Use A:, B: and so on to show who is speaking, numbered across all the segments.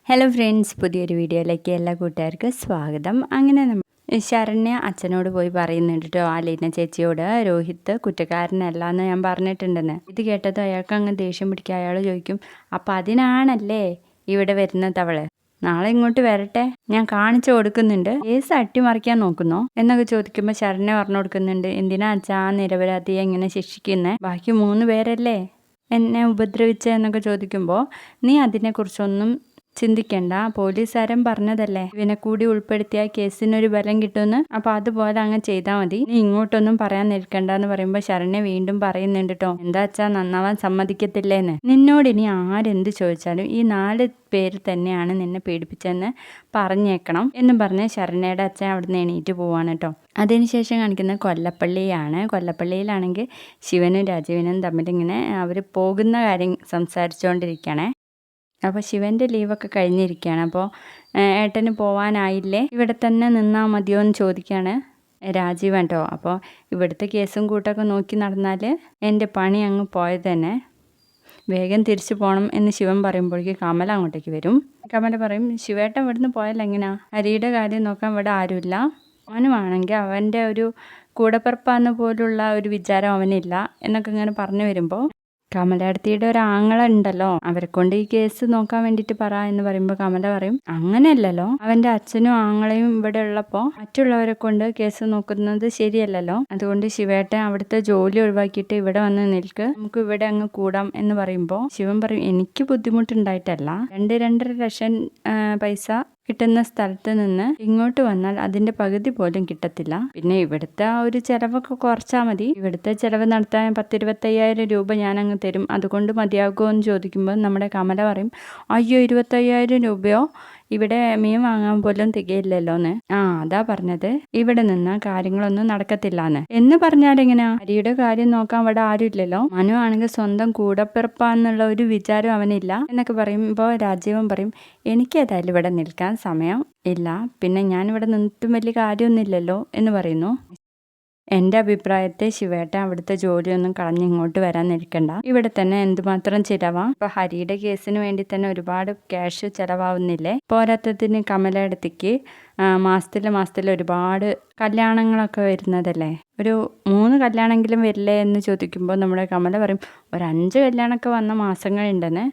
A: Hello friends, പുതിയൊരു വീഡിയോയിലേക്ക് എല്ലാ കൂട്ടുകാർക്കും സ്വാഗതം. അങ്ങനെ ശരണ്യ അച്ഛനോട് പോയി പറയുന്നുണ്ട് കേട്ടോ, ലീന ചേച്ചിയോട് രോഹിത്ത് കുറ്റക്കാരനല്ല എന്ന് ഞാൻ പറഞ്ഞിട്ടുണ്ടെന്ന്. ഇത് കേട്ടത് അയാൾക്ക് അങ്ങ് ദേഷ്യം പിടിക്കുക. അയാൾ ചോദിക്കും, അപ്പം അതിനാണല്ലേ ഇവിടെ വരുന്നത് അവള്? നാളെ ഇങ്ങോട്ട് വരട്ടെ, ഞാൻ കാണിച്ചു കൊടുക്കുന്നുണ്ട്, കേസ് അട്ടിമറിക്കാൻ നോക്കുന്നോ എന്നൊക്കെ ചോദിക്കുമ്പോൾ ശരണ്യ പറഞ്ഞു കൊടുക്കുന്നുണ്ട്, എന്തിനാ അച്ഛാ നിരപരാധിയെ ഇങ്ങനെ ശിക്ഷിക്കുന്നേ? ബാക്കി 3 പേരല്ലേ എന്നെ ഉപദ്രവിച്ചെന്നൊക്കെ ചോദിക്കുമ്പോൾ, നീ അതിനെക്കുറിച്ചൊന്നും ചിന്തിക്കണ്ട, പോലീസുകാരൻ പറഞ്ഞതല്ലേ ഇവനെ കൂടി ഉൾപ്പെടുത്തിയ കേസിനൊരു ബലം കിട്ടുമെന്ന്. അപ്പൊ അതുപോലെ അങ്ങ് ചെയ്താൽ മതി, നീ ഇങ്ങോട്ടൊന്നും പറയാൻ നിൽക്കണ്ട എന്ന് പറയുമ്പോൾ ശരണ്യ വീണ്ടും പറയുന്നുണ്ട് കേട്ടോ, എന്താ വെച്ചാ നന്നാവാൻ സമ്മതിക്കത്തില്ലേന്ന്. നിന്നോട് ഇനി ആരെന്ത് ചോദിച്ചാലും ഈ 4 പേര് തന്നെയാണ് നിന്നെ പീഡിപ്പിച്ചെന്ന് പറഞ്ഞേക്കണം എന്നും പറഞ്ഞ് ശരണ്യയുടെ അച്ഛൻ അവിടുന്ന് എണീറ്റ് പോവാണ് കേട്ടോ. അതിനുശേഷം കാണിക്കുന്ന കൊല്ലപ്പള്ളിയാണ്. കൊല്ലപ്പള്ളിയിലാണെങ്കിൽ ശിവനും രാജീവനും തമ്മിലിങ്ങനെ അവർ പോകുന്ന കാര്യം സംസാരിച്ചുകൊണ്ടിരിക്കുകയാണേ. അപ്പോൾ ശിവൻ്റെ ലീവൊക്കെ കഴിഞ്ഞിരിക്കുകയാണ്. അപ്പോൾ ഏട്ടന് പോവാനായില്ലേ, ഇവിടെ തന്നെ നിന്നാൽ മതിയോ എന്ന് ചോദിക്കുകയാണ് രാജീവൻ കേട്ടോ. അപ്പോൾ ഇവിടുത്തെ കേസും കൂട്ടൊക്കെ നോക്കി നടന്നാൽ എൻ്റെ പണി അങ്ങ് പോയത് തന്നെ, വേഗം തിരിച്ചു പോകണം എന്ന് ശിവൻ പറയുമ്പോഴേക്കും കമല അങ്ങോട്ടേക്ക് വരും. കമല പറയും, ശിവേട്ടൻ ഇവിടുന്ന് പോയാൽ എങ്ങനെയാ? ഹരിയുടെ കാര്യം നോക്കാൻ ഇവിടെ ആരുമില്ല, അവനുമാണെങ്കിൽ അവൻ്റെ ഒരു കൂടപ്പിറപ്പാന്ന് പോലുള്ള ഒരു വിചാരം അവനില്ല എന്നൊക്കെ ഇങ്ങനെ പറഞ്ഞു വരുമ്പോൾ കമലടുത്തിയുടെ ഒരു ആങ്ങള ഉണ്ടല്ലോ, അവരെ കൊണ്ട് ഈ കേസ് നോക്കാൻ വേണ്ടിയിട്ട് പറ എന്ന് പറയുമ്പോൾ കമല പറയും, അങ്ങനെയല്ലല്ലോ, അവന്റെ അച്ഛനും ആങ്ങളെയും ഇവിടെ ഉള്ളപ്പോൾ മറ്റുള്ളവരെ കൊണ്ട് കേസ് നോക്കുന്നത് ശരിയല്ലല്ലോ, അതുകൊണ്ട് ശിവേട്ടൻ അവിടുത്തെ ജോലി ഒഴിവാക്കിയിട്ട് ഇവിടെ വന്ന് നിൽക്ക്, നമുക്ക് ഇവിടെ അങ്ങ് കൂടാം എന്ന് പറയുമ്പോൾ ശിവൻ പറയും, എനിക്ക് ബുദ്ധിമുട്ടുണ്ടായിട്ടല്ല, 2-2.5 ലക്ഷം പൈസ കിട്ടുന്ന സ്ഥലത്ത് നിന്ന് ഇങ്ങോട്ട് വന്നാൽ അതിന്റെ പകുതി പോലും കിട്ടത്തില്ല, പിന്നെ ഇവിടുത്തെ ആ ഒരു ചെലവൊക്കെ കുറച്ചാൽ മതി, ഇവിടുത്തെ ചെലവ് നടത്താൻ 10-25,000 രൂപ ഞാൻ അങ്ങ് തരും, അതുകൊണ്ട് മതിയാകുമോ എന്ന് ചോദിക്കുമ്പോൾ നമ്മുടെ കമല പറയും, അയ്യോ 25,000 രൂപയോ, ഇവിടെ മീൻ വാങ്ങാൻ പോലും തികയില്ലല്ലോ എന്ന്. അതാ പറഞ്ഞത്, ഇവിടെ നിന്ന് കാര്യങ്ങളൊന്നും നടക്കത്തില്ലാന്ന്. എന്ന് പറഞ്ഞാൽ എങ്ങനെയാ? ഹരിയുടെ കാര്യം നോക്കാൻ ഇവിടെ ആരും ഇല്ലല്ലോ, മനു ആണെങ്കിൽ സ്വന്തം കൂടപ്പിറപ്പാന്നുള്ള ഒരു വിചാരം അവനില്ല എന്നൊക്കെ പറയുമ്പോൾ രാജീവൻ പറയും, എനിക്കേതായാലും ഇവിടെ നിൽക്കാൻ സമയം ഇല്ല, പിന്നെ ഞാനിവിടെ നിന്നിട്ടും വലിയ കാര്യമൊന്നുമില്ലല്ലോ എന്ന് പറയുന്നു. എൻ്റെ അഭിപ്രായത്തെ ശിവേട്ടൻ അവിടുത്തെ ജോലിയൊന്നും കളഞ്ഞ് ഇങ്ങോട്ട് വരാൻ നിൽക്കണ്ട, ഇവിടെ തന്നെ എന്തുമാത്രം ചിലവാ, ഇപ്പൊ ഹരിയുടെ കേസിന് വേണ്ടി തന്നെ ഒരുപാട് ക്യാഷ് ചിലവാവുന്നില്ലേ, പോരാത്തതിന് കമലയിടത്തേക്ക് മാസത്തിൽ ഒരുപാട് കല്യാണങ്ങളൊക്കെ വരുന്നതല്ലേ, ഒരു 3 കല്യാണമെങ്കിലും വരില്ലേ എന്ന് ചോദിക്കുമ്പോൾ നമ്മുടെ കമല പറയും, ഒരു 5 കല്യാണമൊക്കെ വന്ന മാസങ്ങളുണ്ടെന്ന്.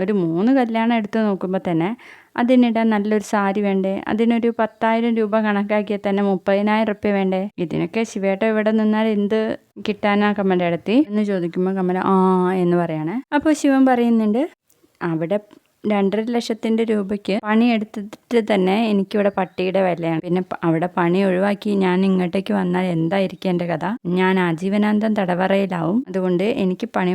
A: ഒരു 3 കല്യാണം എടുത്ത് നോക്കുമ്പോൾ തന്നെ അതിനിടാൻ നല്ലൊരു സാരി വേണ്ടേ, അതിനൊരു 10,000 രൂപ കണക്കാക്കിയാൽ തന്നെ 30,000 റുപ്യ വേണ്ടേ, ഇതിനൊക്കെ ശിവേട്ട ഇവിടെ നിന്നാൽ എന്ത് കിട്ടാനാ കമല അടുത്തി എന്ന് ചോദിക്കുമ്പോൾ കമല എന്ന് പറയാണ്. അപ്പോൾ ശിവൻ പറയുന്നുണ്ട്, അവിടെ 2.5 ലക്ഷത്തിന്റെ രൂപയ്ക്ക് പണിയെടുത്തിട്ട് തന്നെ എനിക്കിവിടെ പട്ടിയുടെ വിലയാണ്, പിന്നെ അവിടെ പണി ഒഴിവാക്കി ഞാൻ ഇങ്ങോട്ടേക്ക് വന്നാൽ എന്തായിരിക്കും എൻ്റെ കഥ, ഞാൻ ആജീവനാന്തം തടവറയിലാവും, അതുകൊണ്ട് എനിക്ക് പണി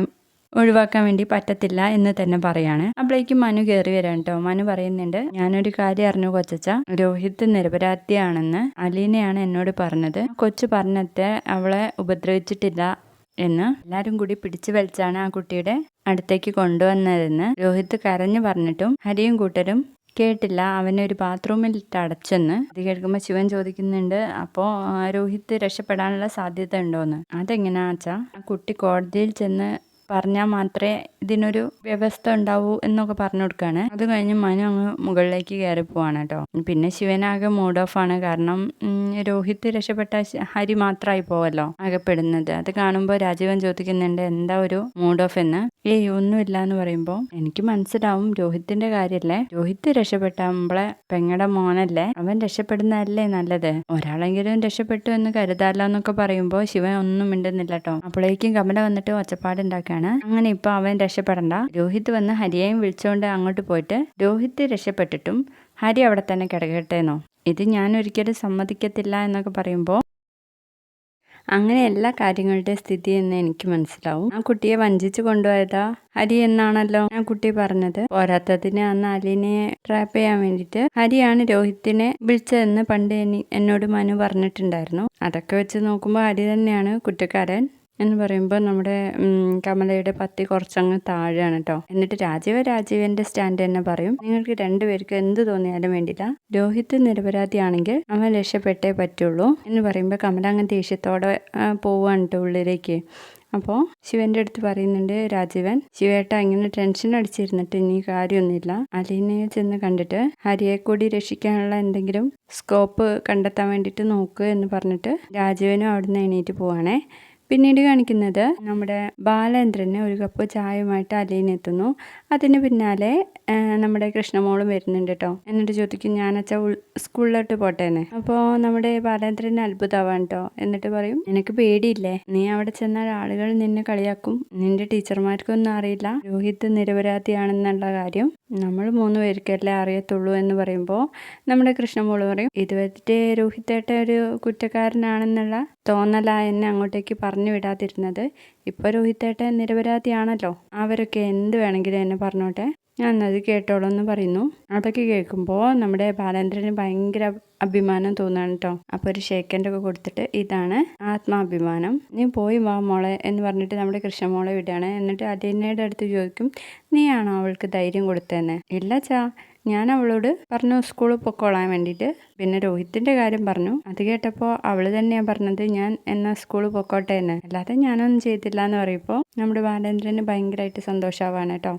A: ഒഴിവാക്കാൻ വേണ്ടി പറ്റത്തില്ല എന്ന് തന്നെ പറയാണ്. അപ്പോഴേക്കും മനു കയറി വരാൻ കേട്ടോ. മനു പറയുന്നുണ്ട്, ഞാനൊരു കാര്യം അറിഞ്ഞു കൊച്ചച്ച, രോഹിത് നിരപരാധിയാണെന്ന് അലീനയാണ് എന്നോട് പറഞ്ഞത്, കൊച്ചു പറഞ്ഞത്തെ അവളെ ഉപദ്രവിച്ചിട്ടില്ല എന്ന് എല്ലാരും കൂടി പിടിച്ചു വലിച്ചാണ് ആ കുട്ടിയുടെ അടുത്തേക്ക് കൊണ്ടുവന്നതെന്ന് രോഹിത് കരഞ്ഞു പറഞ്ഞിട്ടും ഹരിയും കൂട്ടരും കേട്ടില്ല, അവനെ ഒരു ബാത്റൂമിൽ ഇട്ട് അടച്ചെന്ന്. ഇത് കേൾക്കുമ്പോൾ ശിവൻ ചോദിക്കുന്നുണ്ട്, അപ്പോൾ രോഹിത് രക്ഷപ്പെടാനുള്ള സാധ്യത ഉണ്ടോന്ന്. അതെങ്ങനെയാ വെച്ചാ, ആ കുട്ടി കോടതിയിൽ ചെന്ന് പറഞ്ഞാൽ മാത്രമേ ഇതിനൊരു വ്യവസ്ഥ ഉണ്ടാവൂ എന്നൊക്കെ പറഞ്ഞു കൊടുക്കുകയാണ്. അത് കഴിഞ്ഞ് മനു അങ്ങ് മുകളിലേക്ക് കയറി പോവാണ് കേട്ടോ. പിന്നെ ശിവനാകെ മൂഡ് ഓഫ് ആണ്, കാരണം രോഹിത് രക്ഷപ്പെട്ട ഹരി മാത്രമായി പോവല്ലോ ആകെപ്പെടുന്നത്. അത് കാണുമ്പോൾ രാജീവൻ ചോദിക്കുന്നുണ്ട്, എന്താ ഒരു മൂഡ് ഓഫ് എന്ന്. ഒന്നുമില്ല എന്ന് പറയുമ്പോൾ എനിക്ക് മനസ്സിലാവും, രോഹിത്തിന്റെ കാര്യല്ലേ, രോഹിത് രക്ഷപ്പെട്ട നമ്മളെ പെങ്ങടെ മോനല്ലേ, അവൻ രക്ഷപ്പെടുന്നതല്ലേ നല്ലത്, ഒരാളെങ്കിലും രക്ഷപ്പെട്ടു എന്ന് കരുതാലോ എന്നൊക്കെ പറയുമ്പോൾ ശിവൻ ഒന്നും മിണ്ടുന്നില്ല കേട്ടോ. അപ്പോഴേക്കും കമല വന്നിട്ട് ഒച്ചപ്പാടുണ്ടാക്കുകയാണ്. അങ്ങനെ ഇപ്പൊ അവൻ രക്ഷപ്പെടണ്ട, രോഹിത് വന്ന് ഹരിയെയും വിളിച്ചുകൊണ്ട് അങ്ങോട്ട് പോയിട്ട് രോഹിത് രക്ഷപ്പെട്ടിട്ടും ഹരി അവിടെ തന്നെ കിടക്കട്ടെന്നോ, ഇത് ഞാൻ ഒരിക്കലും സമ്മതിക്കത്തില്ല എന്നൊക്കെ പറയുമ്പോൾ അങ്ങനെ എല്ലാ കാര്യങ്ങളുടെ സ്ഥിതി എന്ന് എനിക്ക് മനസ്സിലാവും. ആ കുട്ടിയെ വഞ്ചിച്ച് കൊണ്ടുപോയതാ ഹരി എന്നാണല്ലോ ആ കുട്ടി പറഞ്ഞത്. പോരാത്തതിന് അന്ന് അലീനയെ ട്രാപ്പ് ചെയ്യാൻ വേണ്ടിയിട്ട് ഹരിയാണ് രോഹിത്തിനെ വിളിച്ചതെന്ന് പണ്ട് എന്നോട് മനു പറഞ്ഞിട്ടുണ്ടായിരുന്നു. അതൊക്കെ വെച്ച് നോക്കുമ്പോൾ ഹരി തന്നെയാണ് കുറ്റക്കാരൻ എന്ന് പറയുമ്പോൾ നമ്മുടെ കമലയുടെ പത്തി കുറച്ചങ്ങ് താഴെയാണ് കേട്ടോ. എന്നിട്ട് രാജീവന്റെ സ്റ്റാൻഡ് തന്നെ പറയും, നിങ്ങൾക്ക് 2 പേർക്ക് എന്ത് തോന്നിയാലും വേണ്ടില്ല, രോഹിത് നിരപരാധിയാണെങ്കിൽ അവൻ രക്ഷപ്പെട്ടേ പറ്റുള്ളൂ എന്ന് പറയുമ്പോൾ കമല അങ്ങ് ദേഷ്യത്തോടെ പോവാണ് കേട്ടോ ഉള്ളിലേക്ക്. അപ്പോൾ ശിവന്റെ അടുത്ത് പറയുന്നുണ്ട് രാജീവൻ, ശിവേട്ട ഇങ്ങനെ ടെൻഷൻ അടിച്ചിരുന്നിട്ട് ഇനി കാര്യമൊന്നുമില്ല. അലീനയെ ചെന്ന് കണ്ടിട്ട് ഹരിയെ കൂടി രക്ഷിക്കാനുള്ള എന്തെങ്കിലും സ്കോപ്പ് കണ്ടെത്താൻ വേണ്ടിയിട്ട് നോക്ക് എന്ന് പറഞ്ഞിട്ട് രാജീവനും അവിടുന്ന് എണീറ്റ് പോവാണേ. പിന്നീട് കാണിക്കുന്നത് നമ്മുടെ ബാലേന്ദ്രന് ഒരു കപ്പ് ചായയുമായിട്ട് അലീന എത്തുന്നു. അതിന് പിന്നാലെ നമ്മുടെ കൃഷ്ണമോളും വരുന്നുണ്ട് കേട്ടോ. എന്നിട്ട് ചോദിക്കും ഞാൻ സ്കൂളിലോട്ട് പോട്ടേന്ന്. അപ്പോൾ നമ്മുടെ ബാലേന്ദ്രന് അത്ഭുതമാവാൻ കേട്ടോ. എന്നിട്ട് പറയും നിനക്ക് പേടിയില്ലേ, നീ അവിടെ ചെന്നാൽ ആളുകൾ നിന്നെ കളിയാക്കും, നിന്റെ ടീച്ചർമാർക്കൊന്നും അറിയില്ല രോഹിത് നിരപരാധിയാണെന്നുള്ള കാര്യം, നമ്മൾ 3 പേർക്കല്ലേ അറിയത്തുള്ളൂ എന്ന് പറയുമ്പോൾ നമ്മുടെ കൃഷ്ണമോള് പറയും ഇതുവരെ രോഹിത്തേട്ട ഒരു കുറ്റക്കാരനാണെന്നുള്ള തോന്നലാ എന്നെ അങ്ങോട്ടേക്ക് പറഞ്ഞു വിടാതിരുന്നത്. ഇപ്പോൾ രോഹിത്തേട്ടൻ നിരപരാധിയാണല്ലോ, അവരൊക്കെ എന്ത് വേണമെങ്കിലും എന്നെ പറഞ്ഞോട്ടെ, ഞാൻ അത് കേട്ടോളൂ എന്ന് പറയുന്നു. അതൊക്കെ കേൾക്കുമ്പോൾ നമ്മുടെ ബാലേന്ദ്രന് ഭയങ്കര അഭിമാനം തോന്നുകയാണ് കേട്ടോ. അപ്പോൾ ഒരു ഷേക്കൻ്റൊക്കെ കൊടുത്തിട്ട് ഇതാണ് ആത്മാഭിമാനം, നീ പോയി വാ മോളെ എന്ന് പറഞ്ഞിട്ട് നമ്മുടെ കൃഷ്ണമോളെ വിടുകയാണ്. എന്നിട്ട് അലീനയുടെ അടുത്ത് ചോദിക്കും നീയാണോ അവൾക്ക് ധൈര്യം കൊടുത്തതെന്ന്. ഇല്ല ചാ, ഞാൻ അവളോട് പറഞ്ഞു സ്കൂളിൽ പൊക്കോളാൻ വേണ്ടിയിട്ട്. പിന്നെ രോഹിത്തിൻ്റെ കാര്യം പറഞ്ഞു, അത് കേട്ടപ്പോൾ അവൾ തന്നെയാണ് പറഞ്ഞത് ഞാൻ എന്നാൽ സ്കൂളിൽ പൊക്കോട്ടെ എന്ന്, അല്ലാതെ ഞാനൊന്നും ചെയ്തില്ല എന്ന് പറയുമ്പോൾ നമ്മുടെ ബാലേന്ദ്രന് ഭയങ്കരമായിട്ട് സന്തോഷമാവാണ് കേട്ടോ.